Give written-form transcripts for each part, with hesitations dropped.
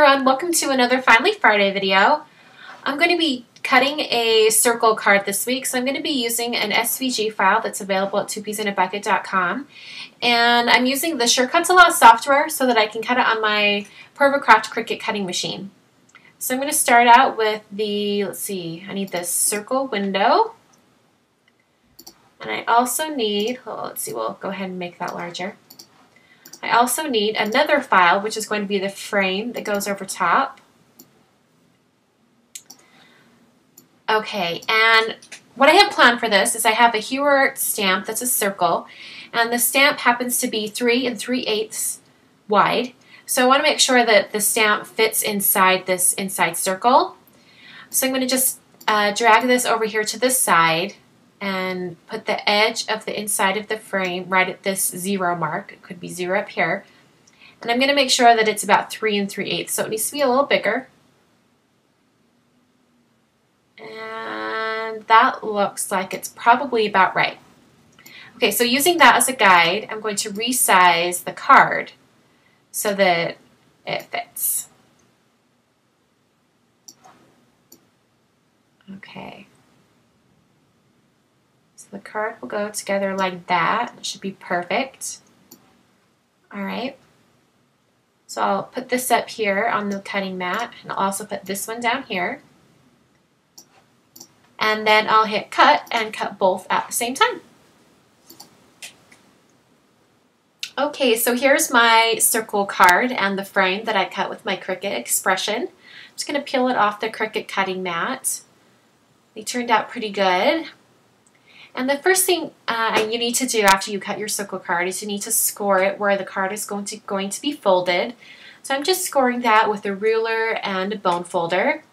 everyone, welcome to another Finally Friday video. I'm going to be cutting a circle card this week, so I'm going to be using an SVG file that's available at 2peasindabucket.com, and I'm using the SureCuts-A-Lot software so that I can cut it on my Pervacraft Cricut cutting machine. So I'm going to start out with the, I need this circle window, and I also need, we'll go ahead and make that larger. I also need another file, which is going to be the frame that goes over top. Okay, and what I have planned for this is I have a Huart stamp that's a circle, and the stamp happens to be 3 3/8 wide. So I want to make sure that the stamp fits inside this inside circle. So I'm going to just drag this over here to the side and put the edge of the inside of the frame right at this 0 mark. It could be 0 up here. And I'm going to make sure that it's about 3 3/8, so it needs to be a little bigger. And that looks like it's probably about right. Okay, so using that as a guide, I'm going to resize the card so that it fits. Okay. The card will go together like that. It should be perfect. Alright. So I'll put this up here on the cutting mat, and I'll also put this one down here. And then I'll hit cut and cut both at the same time. Okay, so here's my circle card and the frame that I cut with my Cricut Expression. I'm just going to peel it off the Cricut cutting mat. They turned out pretty good. And the first thing you need to do after you cut your circle card is you need to score it where the card is going to be folded. So I'm just scoring that with a ruler and a bone folder.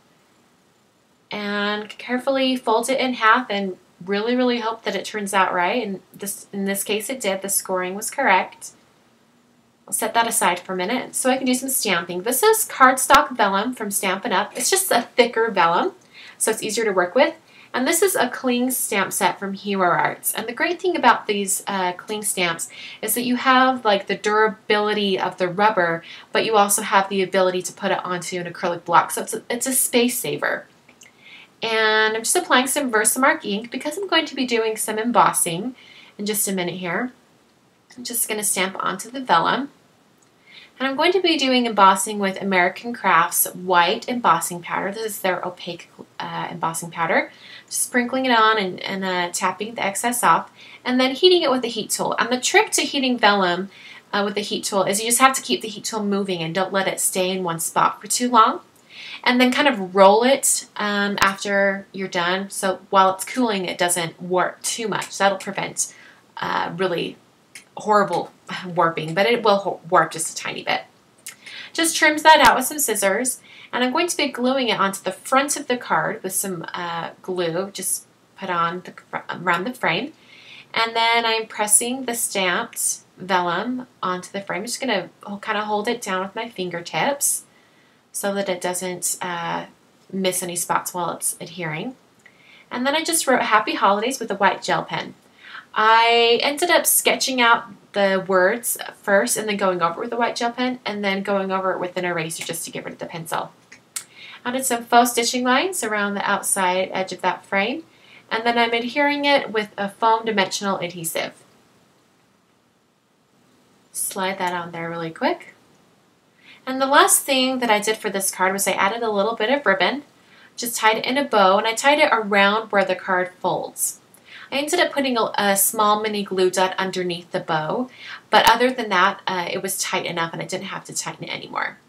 And carefully fold it in half and really hope that it turns out right. And in this case it did. The scoring was correct. I'll set that aside for a minute so I can do some stamping. This is cardstock vellum from Stampin' Up. It's just a thicker vellum, so it's easier to work with. And this is a cling stamp set from Huarts. And the great thing about these cling stamps is that you have like the durability of the rubber, but you also have the ability to put it onto an acrylic block. So it's a space saver. And I'm just applying some Versamark ink because I'm going to be doing some embossing in just a minute here. I'm just going to stamp onto the vellum. And I'm going to be doing embossing with American Crafts white embossing powder. This is their opaque embossing powder. Just sprinkling it on and tapping the excess off, and then heating it with a heat tool. And the trick to heating vellum with a heat tool is you just have to keep the heat tool moving and don't let it stay in one spot for too long. And then kind of roll it after you're done, so while it's cooling it doesn't warp too much. That'll prevent really horrible warping, but it will warp just a tiny bit. Just trims that out with some scissors, and I'm going to be gluing it onto the front of the card with some glue, just put on around the frame, and then I'm pressing the stamped vellum onto the frame. I'm just going to kind of hold it down with my fingertips so that it doesn't miss any spots while it's adhering. And then I just wrote Happy Holidays with a white gel pen. I ended up sketching out the words first and then going over it with a white gel pen and then going over it with an eraser just to get rid of the pencil. I did some faux stitching lines around the outside edge of that frame, and then I'm adhering it with a foam dimensional adhesive. Slide that on there really quick. And the last thing that I did for this card was I added a little bit of ribbon, just tied it in a bow, and I tied it around where the card folds. I ended up putting a small mini glue dot underneath the bow, but other than that, it was tight enough and I didn't have to tighten it anymore.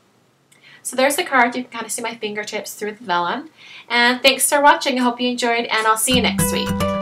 So there's the card. You can kind of see my fingertips through the vellum. And thanks for watching. I hope you enjoyed, and I'll see you next week.